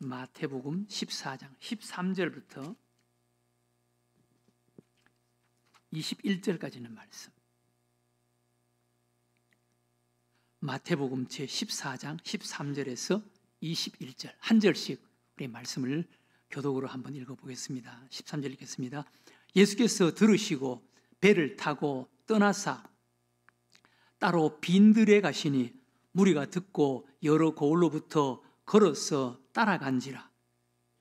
마태복음 14장 13절부터 21절까지는 말씀. 마태복음 제14장 13절에서 21절 한 절씩 우리 말씀을 교독으로 한번 읽어보겠습니다. 13절 읽겠습니다. 예수께서 들으시고 배를 타고 떠나사 따로 빈들에 가시니 무리가 듣고 여러 고을로부터 걸어서 따라간지라.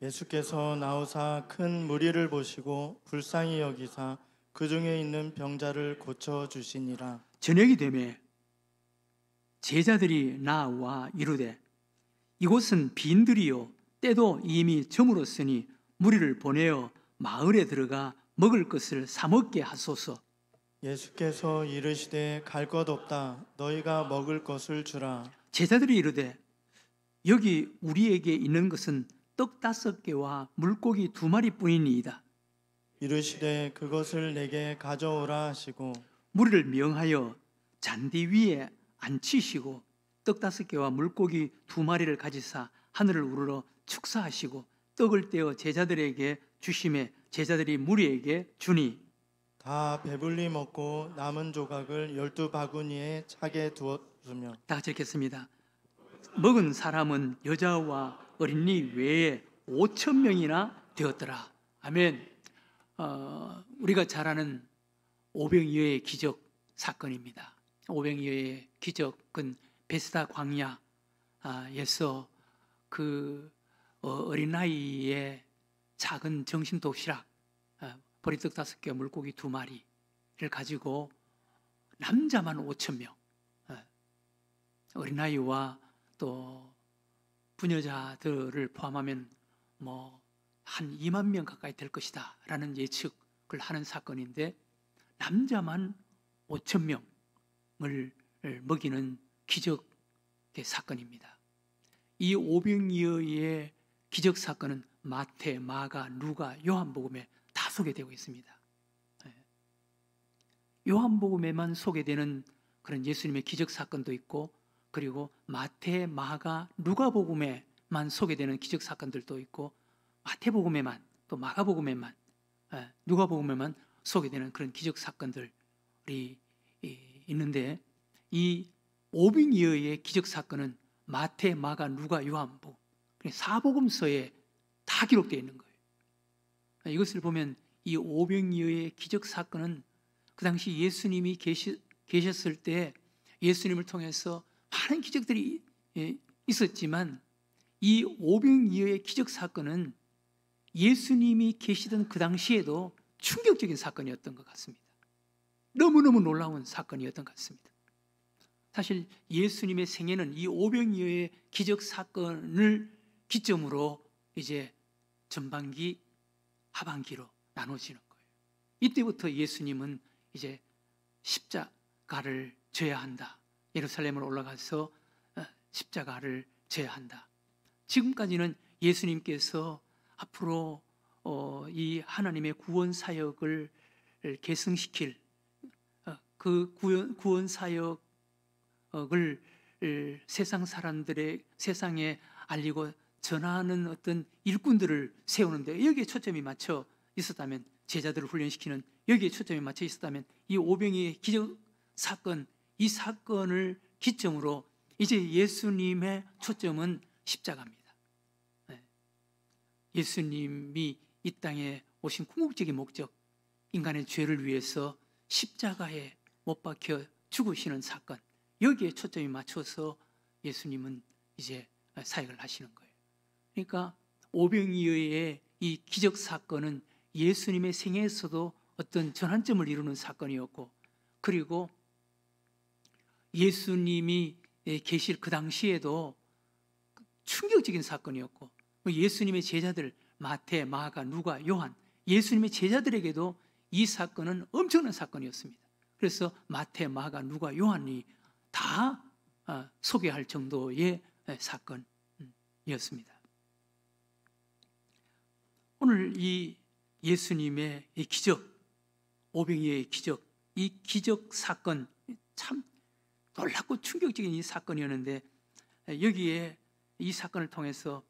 예수께서 나오사 큰 무리를 보시고 불쌍히 여기사 그 중에 있는 병자를 고쳐 주시니라. 저녁이 되매 제자들이 나와 이르되 이곳은 빈들이요 때도 이미 저물었으니 무리를 보내어 마을에 들어가 먹을 것을 사 먹게 하소서. 예수께서 이르시되 갈 것 없다. 너희가 먹을 것을 주라. 제자들이 이르되 여기 우리에게 있는 것은 떡 5개와 물고기 2마리뿐이니이다. 이르시되 그것을 내게 가져오라 하시고 무리를 명하여 잔디 위에 앉히시고 떡 5개와 물고기 2마리를 가지사 하늘을 우러러 축사하시고 떡을 떼어 제자들에게 주시매 제자들이 무리에게 주니 다 배불리 먹고 남은 조각을 12바구니에 차게 두었으며. 다 같이 읽겠습니다. 먹은 사람은 여자와 어린이 외에 5,000명이나 되었더라. 아멘. 우리가 잘 아는 오병이어의 기적 사건입니다. 오병이어의 기적은 베스다 광야에서 그 어린아이의 작은 정신 도시락 보리떡 5개 물고기 2마리를 가지고 남자만 5,000명 어린아이와 또 부녀자들을 포함하면 한 2만 명 가까이 될 것이다 라는 예측을 하는 사건인데 남자만 5,000명을 먹이는 기적의 사건입니다. 이 오병이어의 기적 사건은 마태, 마가, 누가, 요한복음에 다 소개되고 있습니다. 요한복음에만 소개되는 그런 예수님의 기적 사건도 있고 그리고 마태, 마가, 누가복음에만 소개되는 기적 사건들도 있고 마태복음에만 또 마가복음에만 누가복음에만 소개되는 그런 기적 사건들이 있는데 이 오병이어의 기적 사건은 마태, 마가, 누가, 요한복음 4복음서에 다 기록되어 있는 거예요. 이것을 보면 이 오병이어의 기적 사건은 그 당시 예수님이 계셨을 때 예수님을 통해서 많은 기적들이 있었지만 이 오병이어의 기적 사건은 예수님이 계시던 그 당시에도 충격적인 사건이었던 것 같습니다. 너무너무 놀라운 사건이었던 것 같습니다. 사실 예수님의 생애는 이 오병이어의 기적 사건을 기점으로 이제 전반기, 하반기로 나눠지는 거예요. 이때부터 예수님은 이제 십자가를 져야 한다. 예루살렘으로 올라가서 십자가를 져야 한다. 지금까지는 예수님께서 앞으로 이 하나님의 구원 사역을 계승시킬 그 구원 사역을 세상 사람들의 세상에 알리고 전하는 어떤 일꾼들을 세우는데 여기에 초점이 맞춰 있었다면 제자들을 훈련시키는 여기에 초점이 맞춰 있었다면 이 오병이의 기적 사건 이 사건을 기점으로 이제 예수님의 초점은 십자가입니다. 예수님이 이 땅에 오신 궁극적인 목적 인간의 죄를 위해서 십자가에 못 박혀 죽으시는 사건 여기에 초점이 맞춰서 예수님은 이제 사역을 하시는 거예요. 그러니까 오병이어의 이 기적 사건은 예수님의 생애에서도 어떤 전환점을 이루는 사건이었고 그리고 예수님이 계실 그 당시에도 충격적인 사건이었고 예수님의 제자들 마태, 마가, 누가, 요한 예수님의 제자들에게도 이 사건은 엄청난 사건이었습니다. 그래서 마태, 마가, 누가, 요한이 다 소개할 정도의 사건이었습니다. 오늘 이 예수님의 이 기적, 오병이어의 기적, 이 기적 사건 참 놀랍고 충격적인 이 사건이었는데 여기에 이 사건을 통해서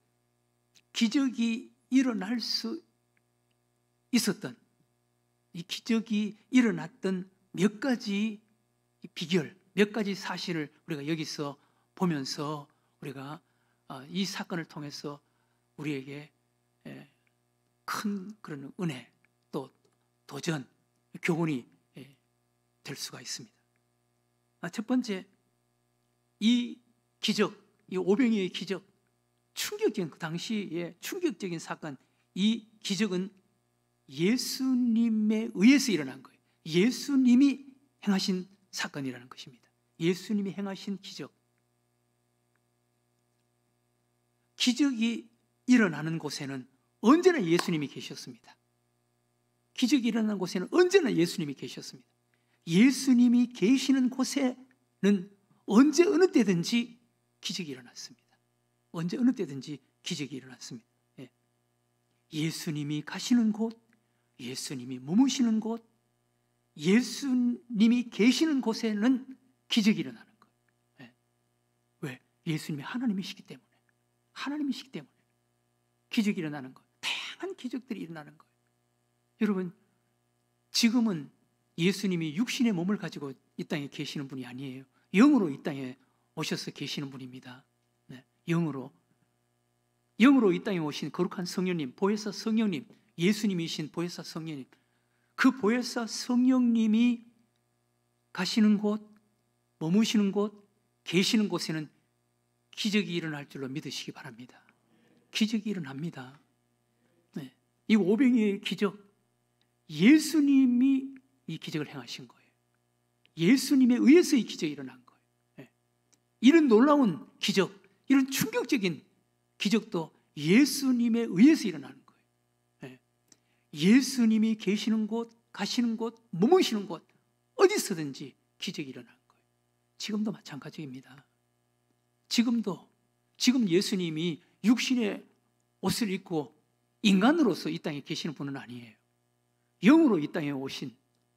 기적이 일어날 수 있었던, 이 기적이 일어났던 몇 가지 비결, 몇 가지 사실을 우리가 여기서 보면서 우리가 이 사건을 통해서 우리에게 큰 그런 은혜, 또 도전, 교훈이 될 수가 있습니다. 첫 번째, 이 기적, 이 오병이의 기적, 충격적인, 그 당시의 충격적인 사건, 이 기적은 예수님에 의해서 일어난 거예요. 예수님이 행하신 사건이라는 것입니다. 예수님이 행하신 기적. 기적이 일어나는 곳에는 언제나 예수님이 계셨습니다. 기적이 일어나는 곳에는 언제나 예수님이 계셨습니다. 예수님이 계시는 곳에는 언제 어느 때든지 기적이 일어났습니다. 언제 어느 때든지 기적이 일어났습니다. 예수님이 가시는 곳, 예수님이 머무시는 곳, 예수님이 계시는 곳에는 기적이 일어나는 거예요. 왜? 예수님이 하나님이시기 때문에. 하나님이시기 때문에 기적이 일어나는 거예요. 다양한 기적들이 일어나는 거예요. 여러분, 지금은 예수님이 육신의 몸을 가지고 이 땅에 계시는 분이 아니에요. 영으로 이 땅에 오셔서 계시는 분입니다. 영으로 이 땅에 오신 거룩한 성령님, 보혜사 성령님, 예수님이신 보혜사 성령님, 그 보혜사 성령님이 가시는 곳, 머무시는 곳, 계시는 곳에는 기적이 일어날 줄로 믿으시기 바랍니다. 기적이 일어납니다. 이 오병이의 기적, 예수님이 이 기적을 행하신 거예요. 예수님에 의해서 이 기적이 일어난 거예요. 이런 놀라운 기적, 이런 충격적인 기적도 예수님에 의해서 일어나는 거예요. 예수님이 계시는 곳, 가시는 곳, 머무시는 곳, 어디서든지 기적이 일어나는 거예요. 지금도 마찬가지입니다. 지금 예수님이 육신의 옷을 입고 인간으로서 이 땅에 계시는 분은 아니에요. 영으로 이 땅에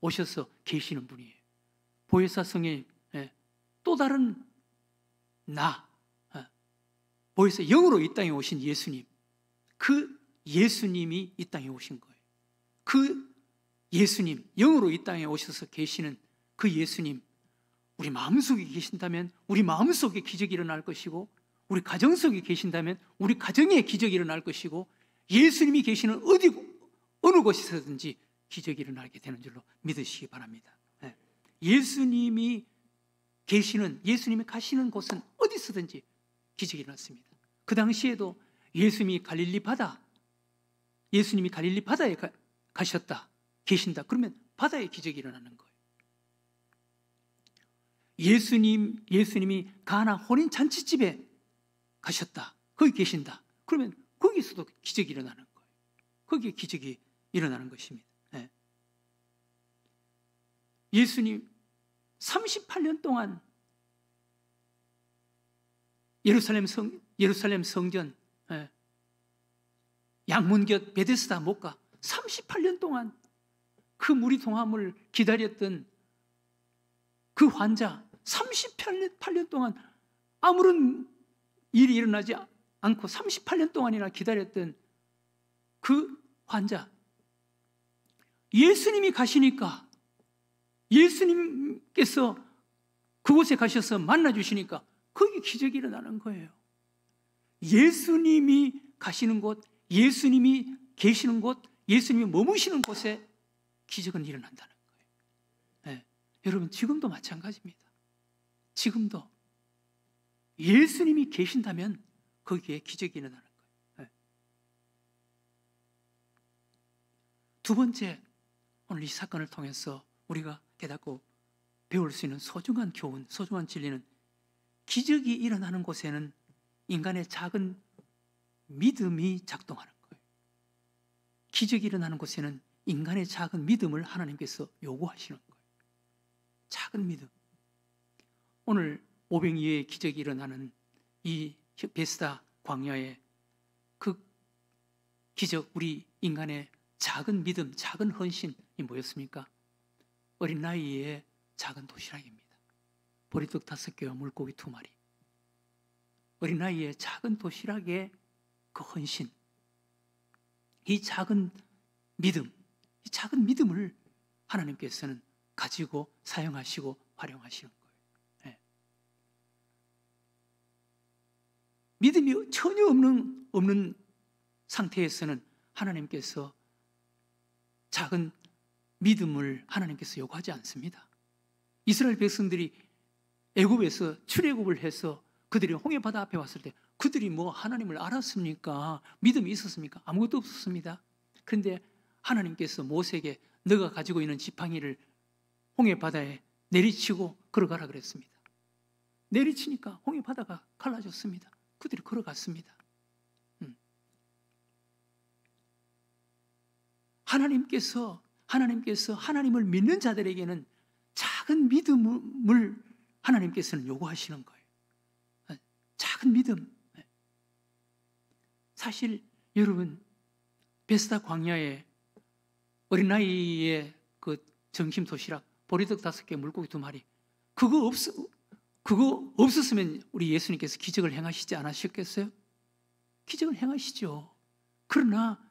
오셔서 계시는 분이에요. 보혜사 성령님, 또 다른 보혜사 영으로 이 땅에 오신 예수님, 그 예수님이 이 땅에 오신 거예요. 그 예수님, 영으로 이 땅에 오셔서 계시는 그 예수님, 우리 마음속에 계신다면 우리 마음속에 기적이 일어날 것이고, 우리 가정 속에 계신다면 우리 가정에 기적이 일어날 것이고, 예수님이 계시는 어느 곳에서든지 기적이 일어나게 되는 줄로 믿으시기 바랍니다. 예수님이 예수님이 가시는 곳은 어디서든지 기적이 일어났습니다. 그 당시에도 예수님이 갈릴리 바다에 계신다. 그러면 바다에 기적이 일어나는 거예요. 예수님이 가나 혼인 잔치집에 가셨다. 거기 계신다. 그러면 거기서도 기적이 일어나는 거예요. 거기에 기적이 일어나는 것입니다. 예수님 38년 동안 예루살렘 성전, 양문곁 베데스다 못가 38년 동안 그 무리 동함을 기다렸던 그 환자, 38년 동안 아무런 일이 일어나지 않고 38년 동안이나 기다렸던 그 환자, 예수님이 가시니까, 예수님께서 그곳에 가셔서 만나주시니까 거기 기적이 일어나는 거예요. 예수님이 가시는 곳, 예수님이 계시는 곳, 예수님이 머무시는 곳에 기적은 일어난다는 거예요. 여러분, 지금도 마찬가지입니다. 지금도 예수님이 계신다면 거기에 기적이 일어나는 거예요. 두 번째, 오늘 이 사건을 통해서 우리가 깨닫고 배울 수 있는 소중한 교훈, 소중한 진리는, 기적이 일어나는 곳에는 인간의 작은 믿음이 작동하는 거예요. 기적이 일어나는 곳에는 인간의 작은 믿음을 하나님께서 요구하시는 거예요. 작은 믿음. 오늘 오병이의 기적이 일어나는 이 베스다 광야의 그 기적, 우리 인간의 작은 믿음, 작은 헌신이 뭐였습니까? 어린 나이에 작은 도시락입니다. 보리떡 5개와 물고기 2마리. 어린 나이에 작은 도시락의 그 헌신, 이 작은 믿음, 이 작은 믿음을 하나님께서는 가지고 사용하시고 활용하시는 거예요. 예. 믿음이 전혀 없는 상태에서는 하나님께서 작은 믿음을 하나님께서 요구하지 않습니다. 이스라엘 백성들이 애굽에서 출애굽을 해서 그들이 홍해바다 앞에 왔을 때 그들이 뭐 하나님을 알았습니까? 믿음이 있었습니까? 아무것도 없었습니다. 그런데 하나님께서 모세에게 너가 가지고 있는 지팡이를 홍해바다에 내리치고 걸어가라 그랬습니다. 내리치니까 홍해바다가 갈라졌습니다. 그들이 걸어갔습니다. 하나님께서 하나님을 믿는 자들에게는 작은 믿음을 하나님께서는 요구하시는 거예요. 작은 믿음. 사실 여러분 베스다 광야에 어린 나이에 그 점심 도시락 보리떡 5개 물고기 2마리 그거 없었으면 우리 예수님께서 기적을 행하시지 않으셨겠어요? 기적을 행하시죠. 그러나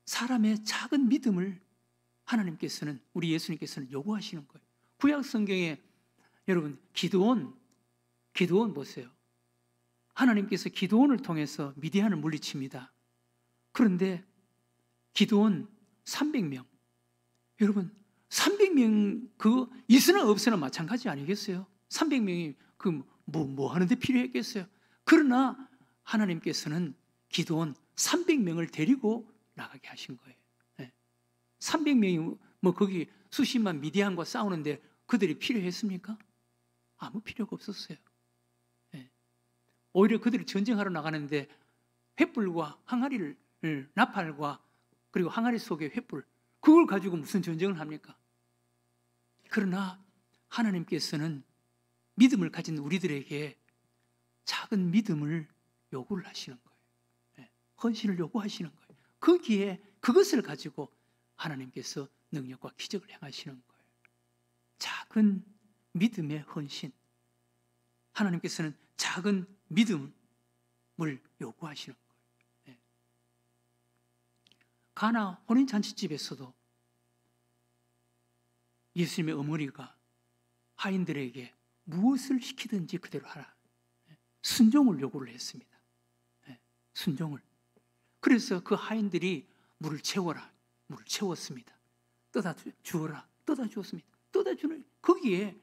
사람의 작은 믿음을 하나님께서는 우리 예수님께서는 요구하시는 거예요. 구약 성경에 여러분 기드온 보세요. 하나님께서 기드온을 통해서 미디안을 물리칩니다. 그런데 기드온 300명 여러분 300명 그거 있으나 없으나 마찬가지 아니겠어요? 300명이 그 뭐 하는데 필요했겠어요? 그러나 하나님께서는 기드온 300명을 데리고 나가게 하신 거예요. 300명이 뭐 거기 수십만 미디안과 싸우는데 그들이 필요했습니까? 아무 필요가 없었어요. 오히려 그들이 전쟁하러 나가는데 횃불과 항아리를 나팔과 그리고 항아리 속에 횃불 그걸 가지고 무슨 전쟁을 합니까? 그러나 하나님께서는 믿음을 가진 우리들에게 작은 믿음을 요구를 하시는 거예요. 헌신을 요구하시는 거예요. 거기에 그것을 가지고 하나님께서 능력과 기적을 행하시는 거예요. 작은 믿음의 헌신. 하나님께서는 작은 믿음을 요구하시는 거예요. 가나 혼인잔치집에서도 예수님의 어머니가 하인들에게 무엇을 시키든지 그대로 하라. 순종을 요구를 했습니다. 순종을. 그래서 그 하인들이 물을 채워라. 물을 채웠습니다. 떠다 주어라. 떠다 주었습니다. 떠다 주는 거기에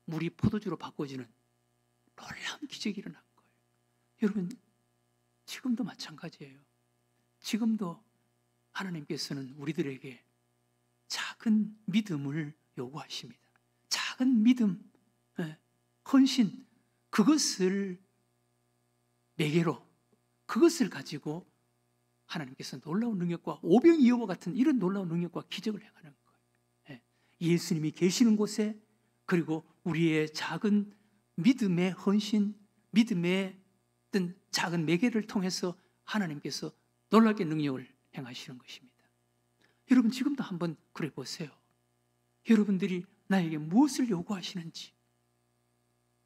물이 포도주로 바꿔지는 놀라운 기적이 일어난 거예요. 여러분 지금도 마찬가지예요. 지금도 하나님께서는 우리들에게 작은 믿음을 요구하십니다. 작은 믿음, 헌신, 그것을 매개로 그것을 가지고 하나님께서 놀라운 능력과 오병이어와 같은 이런 놀라운 능력과 기적을 행하는 거예요. 예수님이 계시는 곳에 그리고 우리의 작은 믿음의 헌신, 믿음의 어떤 작은 매개를 통해서 하나님께서 놀랍게 능력을 행하시는 것입니다. 여러분 지금도 한번 그래 보세요. 여러분들이 나에게 무엇을 요구하시는지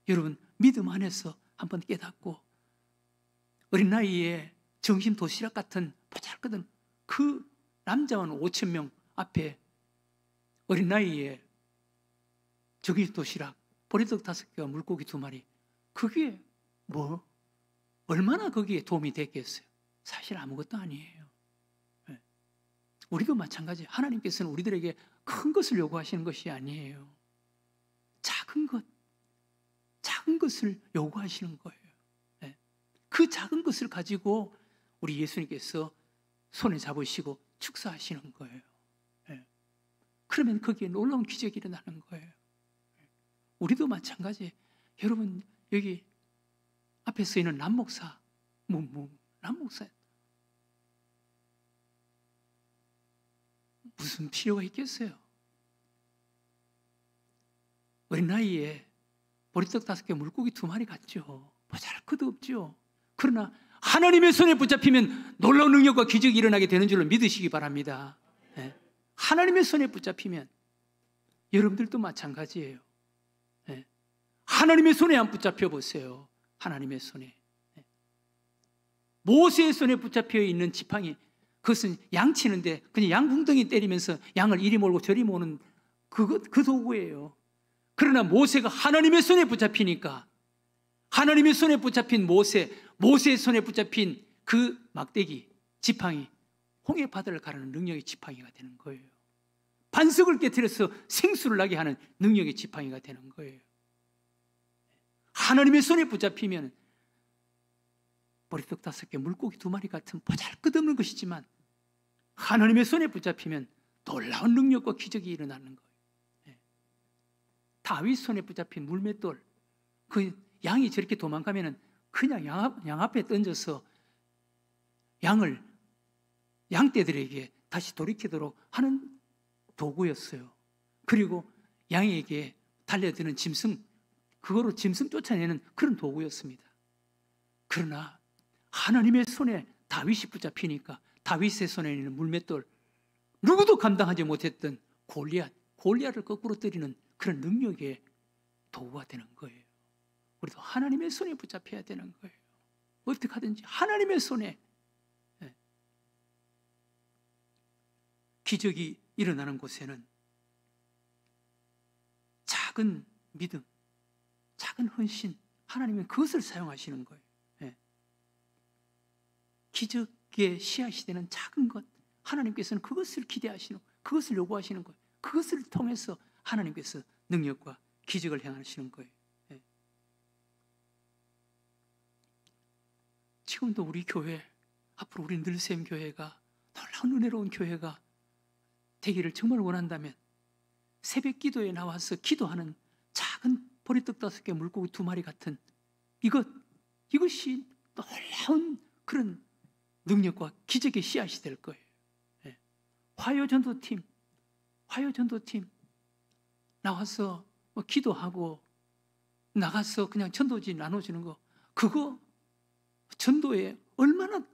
여러분 믿음 안에서 한번 깨닫고 어린 나이에 정심 도시락 같은 보잘것없는 그 남자만 5,000명 앞에 어린 나이에 정심 도시락 보리떡 5개와 물고기 2마리 그게 뭐 얼마나 거기에 도움이 됐겠어요? 사실 아무것도 아니에요. 우리도 마찬가지. 하나님께서는 우리들에게 큰 것을 요구하시는 것이 아니에요. 작은 것을 요구하시는 거예요. 그 작은 것을 가지고 우리 예수님께서 손에 잡으시고 축사하시는 거예요. 그러면 거기에 놀라운 기적이 일어나는 거예요. 우리도 마찬가지. 여러분 여기 앞에 서 있는 남목사, 남목사 무슨 필요가 있겠어요? 어린 나이에 보리떡 5개 물고기 2마리 같죠. 보잘것도 없죠. 그러나 하나님의 손에 붙잡히면 놀라운 능력과 기적이 일어나게 되는 줄로 믿으시기 바랍니다. 하나님의 손에 붙잡히면 여러분들도 마찬가지예요. 하나님의 손에 안 붙잡혀 보세요. 하나님의 손에. 모세의 손에 붙잡혀 있는 지팡이 그것은 양 치는데 그냥 양 웅덩이 때리면서 양을 이리 몰고 저리 모는 그 도구예요. 그러나 모세가 하나님의 손에 붙잡히니까 하나님의 손에 붙잡힌 모세의 손에 붙잡힌 그 막대기, 지팡이, 홍해 바다를 가르는 능력의 지팡이가 되는 거예요. 반석을 깨뜨려서 생수를 나게 하는 능력의 지팡이가 되는 거예요. 하나님의 손에 붙잡히면 보리떡 5개, 물고기 2마리 같은 보잘것없는 것이지만 하나님의 손에 붙잡히면 놀라운 능력과 기적이 일어나는 거예요. 다윗 손에 붙잡힌 물맷돌, 그 양이 저렇게 도망가면 그냥 양 앞에 던져서 양을 양떼들에게 다시 돌이키도록 하는 도구였어요. 그리고 양에게 달려드는 짐승, 그거로 짐승 쫓아내는 그런 도구였습니다. 그러나 하나님의 손에 다윗이 붙잡히니까 다윗의 손에 있는 물맷돌, 누구도 감당하지 못했던 골리앗을 거꾸로 때리는 그런 능력의 도구가 되는 거예요. 우리도 하나님의 손에 붙잡혀야 되는 거예요. 어떻게 하든지 하나님의 손에. 기적이 일어나는 곳에는 작은 믿음, 작은 헌신, 하나님은 그것을 사용하시는 거예요. 기적의 씨앗이 되는 작은 것, 하나님께서는 그것을 기대하시는, 그것을 요구하시는 거예요. 그것을 통해서 하나님께서 능력과 기적을 행하시는 거예요. 지금도 우리 교회, 앞으로 우리 늘샘 교회가 놀라운 은혜로운 교회가 되기를 정말 원한다면 새벽 기도에 나와서 기도하는 작은 보리떡 5개, 물고기 2마리 같은 이것이 놀라운 그런 능력과 기적의 씨앗이 될 거예요. 화요전도팀 나와서 기도하고 나가서 그냥 전도지 나눠주는 거, 그거 전도에 얼마나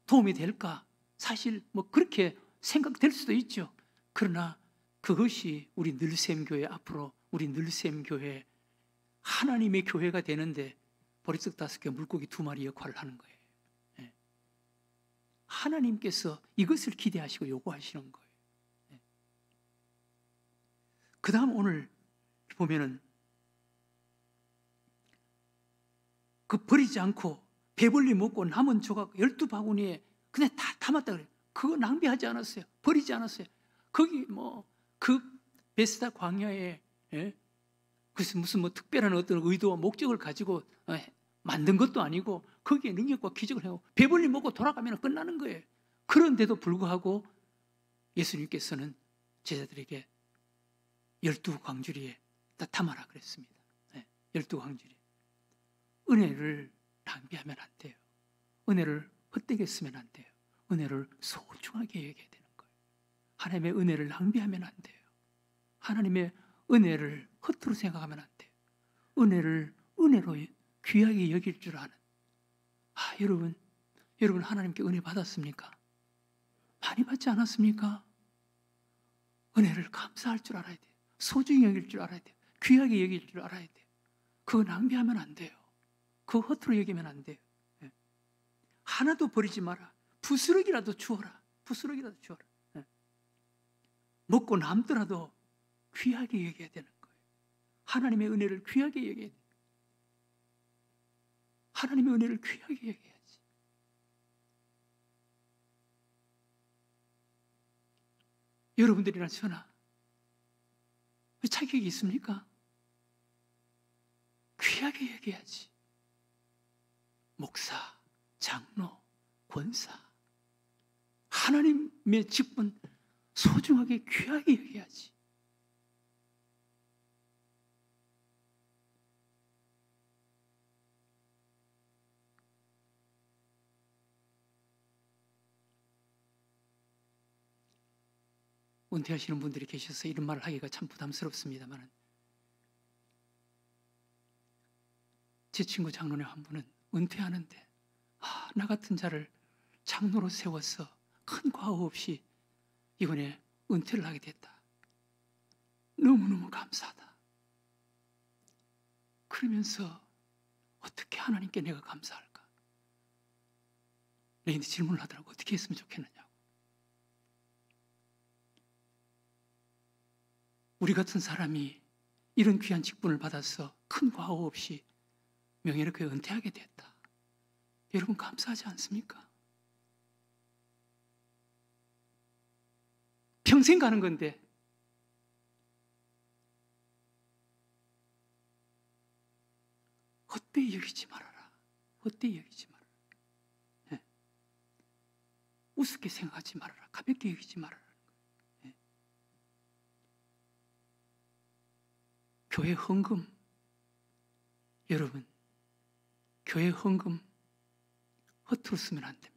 도움이 될까? 사실 그렇게 생각될 수도 있죠. 그러나 그것이 우리 늘샘 교회, 앞으로 우리 늘샘 교회 하나님의 교회가 되는데 보리떡 5개, 물고기 2마리 역할을 하는 거예요. 하나님께서 이것을 기대하시고 요구하시는 거예요. 그 다음 오늘 보면은 그 버리지 않고 배불리 먹고 남은 조각 12바구니에 그냥 다 담았다 그래요. 그거 낭비하지 않았어요. 버리지 않았어요. 거기 그 베스다 광야에 그래서 무슨 특별한 어떤 의도와 목적을 가지고 만든 것도 아니고 거기에 능력과 기적을 하고 배불리 먹고 돌아가면 끝나는 거예요. 그런데도 불구하고 예수님께서는 제자들에게 12광주리에 다 담아라 그랬습니다. 12광주리. 은혜를 낭비하면 안 돼요. 은혜를 헛되게 쓰면 안 돼요. 은혜를 소중하게 여겨야 되는 거예요. 하나님의 은혜를 낭비하면 안 돼요. 하나님의 은혜를 헛으로 생각하면 안 돼요. 은혜를 은혜로 귀하게 여길 줄 아는. 여러분 하나님께 은혜 받았습니까? 많이 받지 않았습니까? 은혜를 감사할 줄 알아야 돼요. 소중히 여길 줄 알아야 돼요. 귀하게 여길 줄 알아야 돼요. 그거 낭비하면 안 돼요. 그거 헛으로 여기면 안 돼요. 하나도 버리지 마라. 부스러기라도 주어라. 부스러기라도 주어라. 먹고 남더라도 귀하게 여겨야 되는 거예요. 하나님의 은혜를 귀하게 여겨야 돼요. 하나님의 은혜를 귀하게 여겨야지. 여러분들이나 저나 자격이 있습니까? 귀하게 여겨야지. 목사, 장로, 권사, 하나님의 직분 소중하게 귀하게 여겨야지. 은퇴하시는 분들이 계셔서 이런 말을 하기가 참 부담스럽습니다만, 제 친구 장로님 한 분은 은퇴하는데 나 같은 자를 장로로 세워서 큰 과오 없이 이번에 은퇴를 하게 됐다. 너무너무 감사하다. 그러면서 어떻게 하나님께 내가 감사할까? 내한테 질문을 하더라고. 어떻게 했으면 좋겠느냐고. 우리 같은 사람이 이런 귀한 직분을 받아서 큰 과오 없이 명예롭게 은퇴하게 됐다. 여러분 감사하지 않습니까? 평생 가는 건데 헛되이 여기지 말아라. 헛되이 여기지 말아라. 네. 우습게 생각하지 말아라. 가볍게 여기지 말아라. 네. 교회 헌금, 여러분, 교회 헌금 허투루 쓰면 안 됩니다.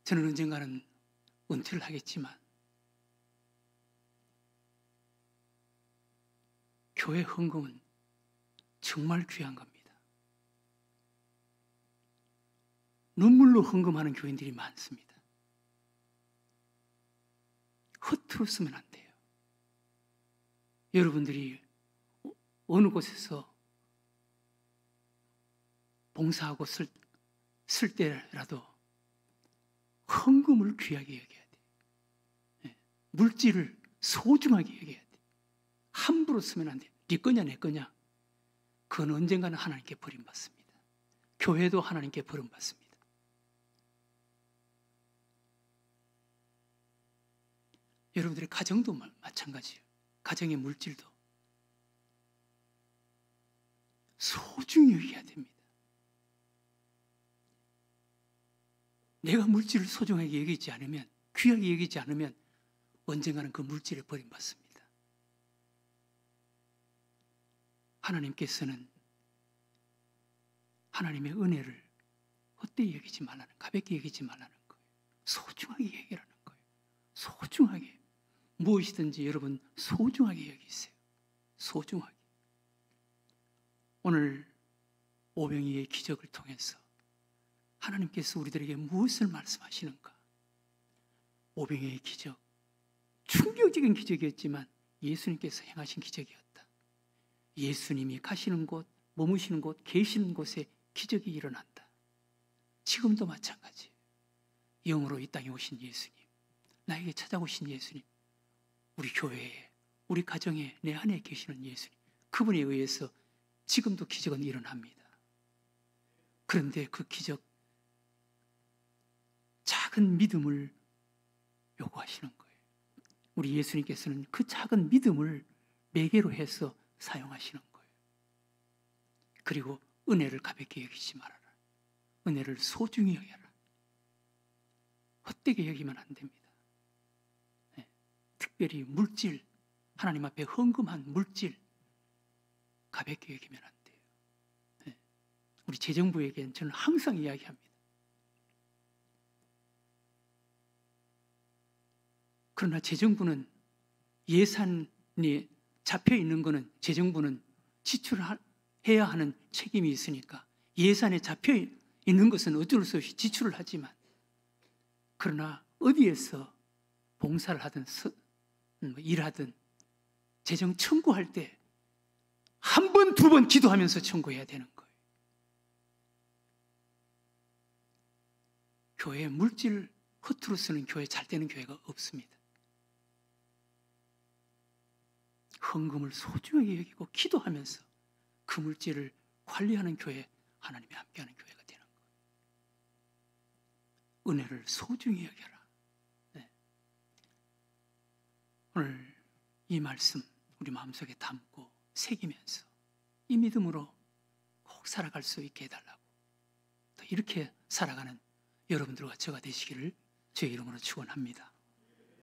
저는 언젠가는 은퇴를 하겠지만 교회 헌금은 정말 귀한 겁니다. 눈물로 헌금하는 교인들이 많습니다. 허투루 쓰면 안 돼요. 여러분들이 어느 곳에서 봉사하고 쓸 때라도 헌금을 귀하게 여겨야 돼요. 물질을 소중하게 여겨야 돼요. 함부로 쓰면 안 돼요. 네 거냐 내 거냐. 그건 언젠가는 하나님께 버림받습니다. 교회도 하나님께 버림받습니다. 여러분들의 가정도 마찬가지예요. 가정의 물질도 소중히 여겨야 됩니다. 내가 물질을 소중하게 여기지 않으면, 귀하게 여기지 않으면 언젠가는 그 물질에 버림받습니다. 하나님께서는 하나님의 은혜를 헛되이 여기지 말라는, 가볍게 여기지 말라는 거예요. 소중하게 여기라는 거예요. 소중하게. 무엇이든지 여러분 소중하게 여기세요. 소중하게. 오늘 오병이의 기적을 통해서 하나님께서 우리들에게 무엇을 말씀하시는가? 오병이의 기적, 충격적인 기적이었지만 예수님께서 행하신 기적이었다. 예수님이 가시는 곳, 머무시는 곳, 계시는 곳에 기적이 일어난다. 지금도 마찬가지예요. 영으로 이 땅에 오신 예수님, 나에게 찾아오신 예수님, 우리 교회에, 우리 가정에, 내 안에 계시는 예수님, 그분에 의해서 지금도 기적은 일어납니다. 그런데 그 기적, 작은 믿음을 요구하시는 거예요. 우리 예수님께서는 그 작은 믿음을 매개로 해서 사용하시는 거예요. 그리고 은혜를 가볍게 여기지 말아라. 은혜를 소중히 여겨라. 헛되게 여기면 안 됩니다. 네. 특별히 물질, 하나님 앞에 헌금한 물질 가볍게 여기면 안 돼요. 네. 우리 재정부에게는 저는 항상 이야기합니다. 그러나 재정부는 예산이 잡혀 있는 것은 재정부는 지출해야 하는 책임이 있으니까 예산에 잡혀 있는 것은 어쩔 수 없이 지출을 하지만, 그러나 어디에서 봉사를 하든 일하든 재정 청구할 때 한 번, 두 번 기도하면서 청구해야 되는 거예요. 교회 물질 허투루 쓰는 교회, 잘 되는 교회가 없습니다. 헌금을 소중하게 여기고 기도하면서 그 물질을 관리하는 교회, 하나님이 함께하는 교회가 되는 거예요. 은혜를 소중히 여겨라. 네. 오늘 이 말씀 우리 마음속에 담고 새기면서 이 믿음으로 꼭 살아갈 수 있게 해달라고, 또 이렇게 살아가는 여러분들과 저가 되시기를 주의 이름으로 축원합니다.